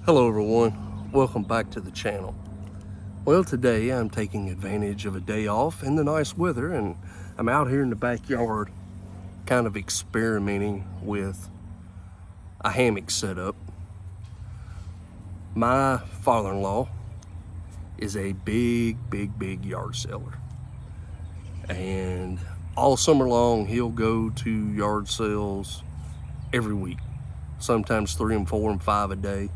Hello everyone, welcome back to the channel. Well, today I'm taking advantage of a day off and the nice weather, and I'm out here in the backyard kind of experimenting with a hammock setup. My father-in-law is a big yard seller, and all summer long he'll go to yard sales every week, sometimes 3 and 4 and 5 a day.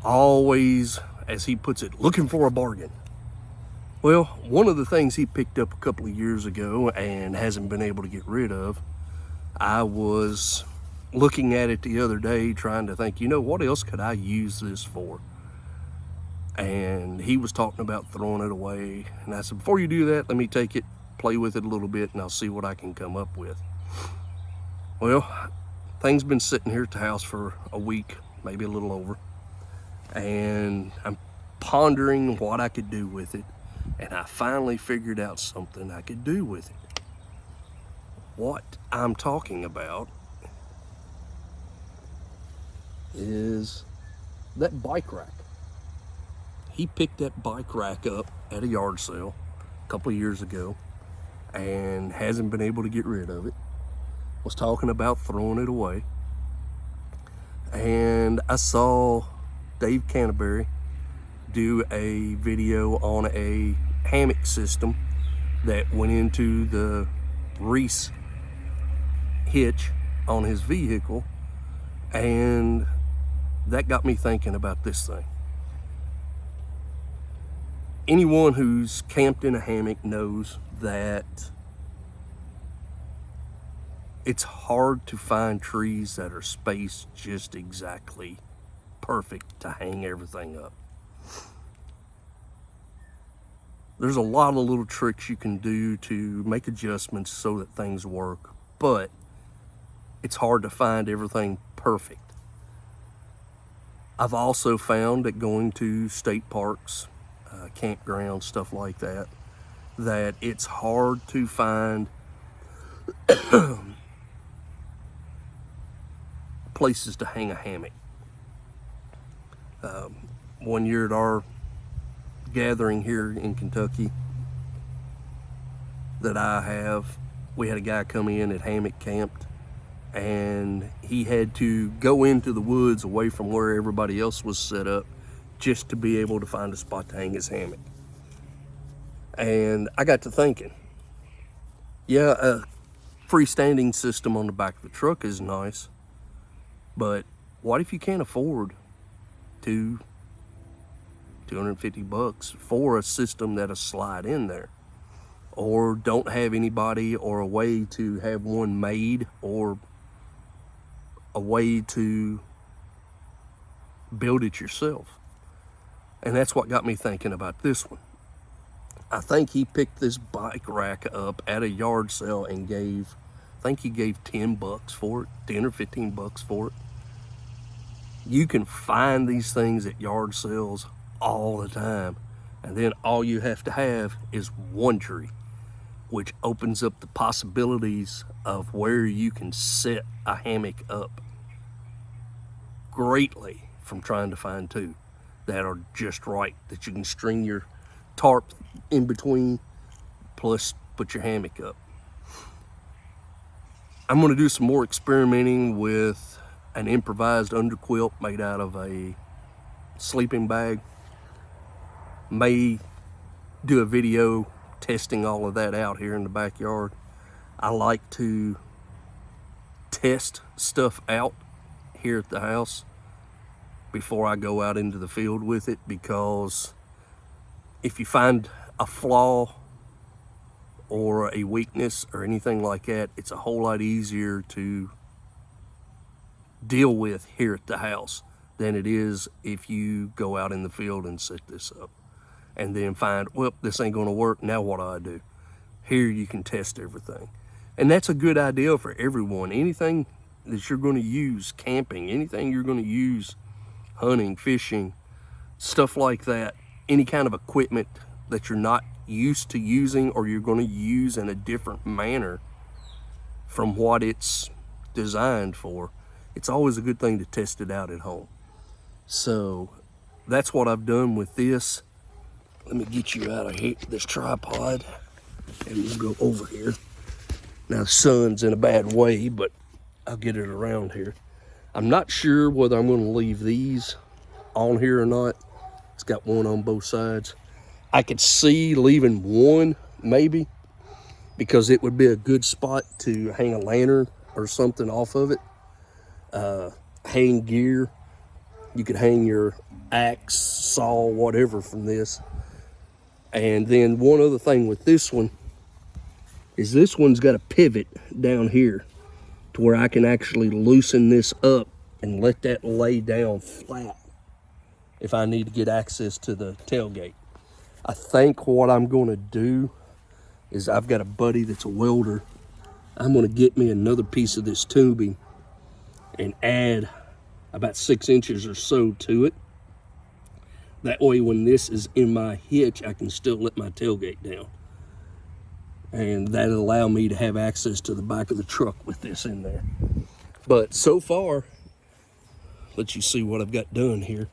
Always, as he puts it, looking for a bargain. Well, one of the things he picked up a couple of years ago and hasn't been able to get rid of, I was looking at it the other day trying to think, what else could I use this for? And he was talking about throwing it away. And I said, before you do that, let me take it, play with it a little bit, and I'll see what I can come up with. Well, things been sitting here at the house for a week, maybe a little over. And I'm pondering what I could do with it, and I finally figured out something I could do with it. What I'm talking about is that bike rack. He picked that bike rack up at a yard sale a couple of years ago and hasn't been able to get rid of it. Was talking about throwing it away, and I saw Dave Canterbury do a video on a hammock system that went into the Reese hitch on his vehicle, and that got me thinking about this thing. Anyone who's camped in a hammock knows that it's hard to find trees that are spaced just exactly perfect to hang everything up. There's a lot of little tricks you can do to make adjustments so that things work, but it's hard to find everything perfect. I've also found that going to state parks, campgrounds, stuff like that, that it's hard to find places to hang a hammock. One year at our gathering here in Kentucky that I have, we had a guy come in at hammock camped, and he had to go into the woods away from where everybody else was set up just to be able to find a spot to hang his hammock. And I got to thinking, yeah, a freestanding system on the back of the truck is nice, but what if you can't afford $250 for a system that'll slide in there, or don't have anybody or a way to have one made, or a way to build it yourself? And that's what got me thinking about this one. I think he picked this bike rack up at a yard sale and I think he gave $10 for it, 10 or 15 bucks for it. You can find these things at yard sales all the time, and then all you have to have is one tree, which opens up the possibilities of where you can set a hammock up greatly from trying to find two that are just right, that you can string your tarp in between, plus put your hammock up. I'm going to do some more experimenting with an improvised underquilt made out of a sleeping bag. May do a video testing all of that out here in the backyard. I like to test stuff out here at the house before I go out into the field with it, because if you find a flaw or a weakness or anything like that, it's a whole lot easier to deal with here at the house than it is if you go out in the field and set this up and then find, well, this ain't gonna work, now what do I do? Here you can test everything. And that's a good idea for everyone. Anything that you're gonna use camping, anything you're gonna use hunting, fishing, stuff like that, any kind of equipment that you're not used to using or you're gonna use in a different manner from what it's designed for, it's always a good thing to test it out at home. So that's what I've done with this. Let me get you out of here, this tripod, and we'll go over here. Now the sun's in a bad way, but I'll get it around here. I'm not sure whether I'm going to leave these on here or not. It's got one on both sides. I could see leaving one maybe, because it would be a good spot to hang a lantern or something off of it. Hang gear. You could hang your axe, saw, whatever from this. And then one other thing with this one is this one's got a pivot down here to where I can actually loosen this up and let that lay down flat if I need to get access to the tailgate. I think what I'm going to do is, I've got a buddy that's a welder. I'm going to get me another piece of this tubing and add about 6 inches or so to it. That way when this is in my hitch, I can still let my tailgate down. And that'll allow me to have access to the back of the truck with this in there. But so far, let you see what I've got done here.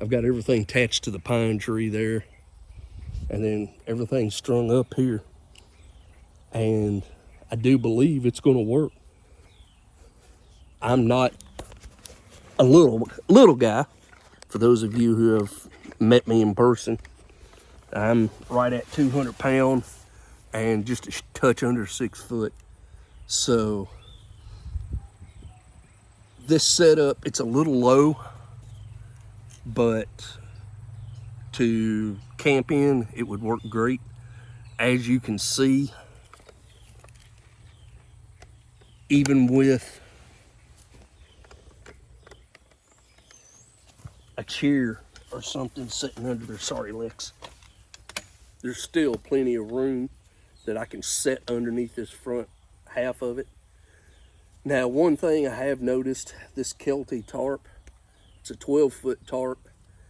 I've got everything attached to the pine tree there, and then everything strung up here. And I do believe it's gonna work. I'm not a little guy. For those of you who have met me in person, I'm right at 200 pounds and just a touch under 6 foot. So this setup, it's a little low, but to camp in, it would work great. As you can see, even with a chair or something sitting under there, sorry Lex, there's still plenty of room that I can set underneath this front half of it. Now, one thing I have noticed, this Kelty tarp, it's a 12-foot tarp.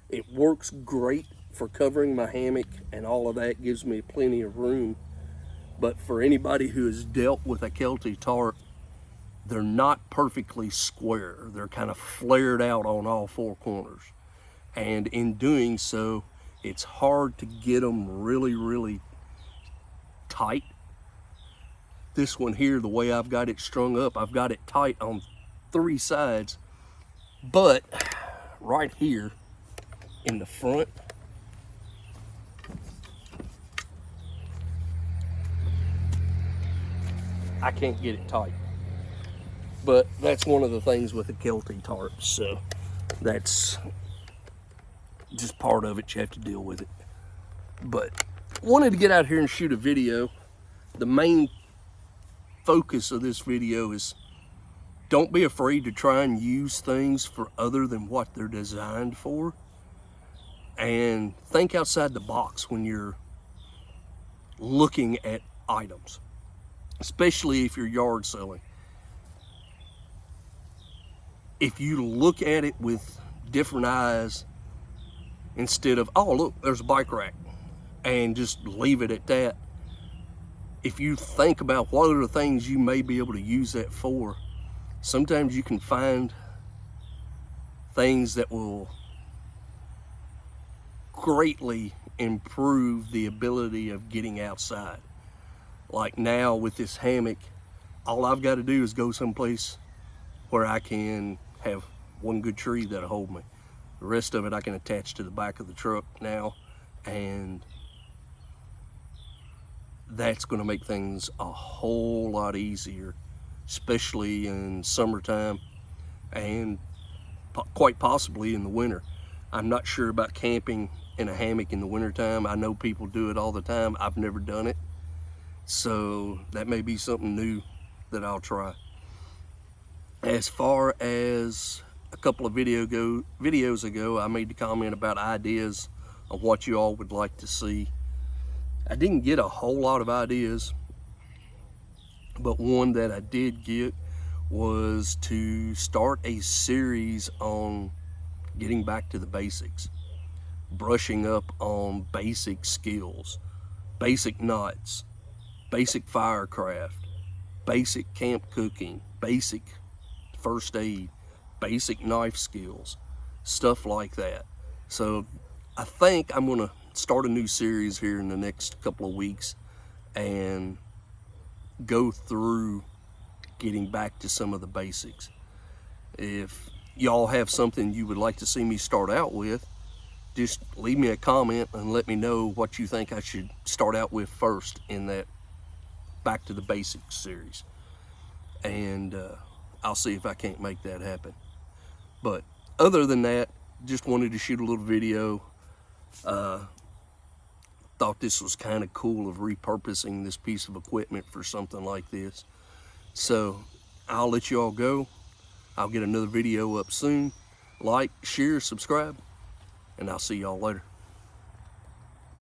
It works great for covering my hammock and all of that, gives me plenty of room. But for anybody who has dealt with a Kelty tarp, they're not perfectly square. They're kind of flared out on all 4 corners. And in doing so, it's hard to get them really, really tight. This one here, the way I've got it strung up, I've got it tight on 3 sides. But right here in the front, I can't get it tight. But that's one of the things with the Kelty tarp, so that's just part of it. You have to deal with it. But wanted to get out here and shoot a video. The main focus of this video is, don't be afraid to try and use things for other than what they're designed for, and think outside the box when you're looking at items, especially if you're yard selling. If you look at it with different eyes, instead of, oh look, there's a bike rack, and just leave it at that. If you think about what other things you may be able to use that for, sometimes you can find things that will greatly improve the ability of getting outside. Like now with this hammock, all I've got to do is go someplace where I can have one good tree that'll hold me. The rest of it I can attach to the back of the truck now, and that's going to make things a whole lot easier, especially in summertime and quite possibly in the winter. I'm not sure about camping in a hammock in the wintertime. I know people do it all the time. I've never done it, so that may be something new that I'll try. As far as a couple of videos ago, I made the comment about ideas of what you all would like to see. I didn't get a whole lot of ideas, but one that I did get was to start a series on getting back to the basics, brushing up on basic skills, basic knots, basic firecraft, basic camp cooking, basic first aid, basic knife skills, stuff like that. So I think I'm gonna start a new series here in the next couple of weeks and go through getting back to some of the basics. If y'all have something you would like to see me start out with, just leave me a comment and let me know what you think I should start out with first in that Back to the Basics series. And I'll see if I can't make that happen. But other than that, just wanted to shoot a little video. Thought this was kind of cool of repurposing this piece of equipment for something like this. So I'll let you all go. I'll get another video up soon. Like, share, subscribe, and I'll see y'all later.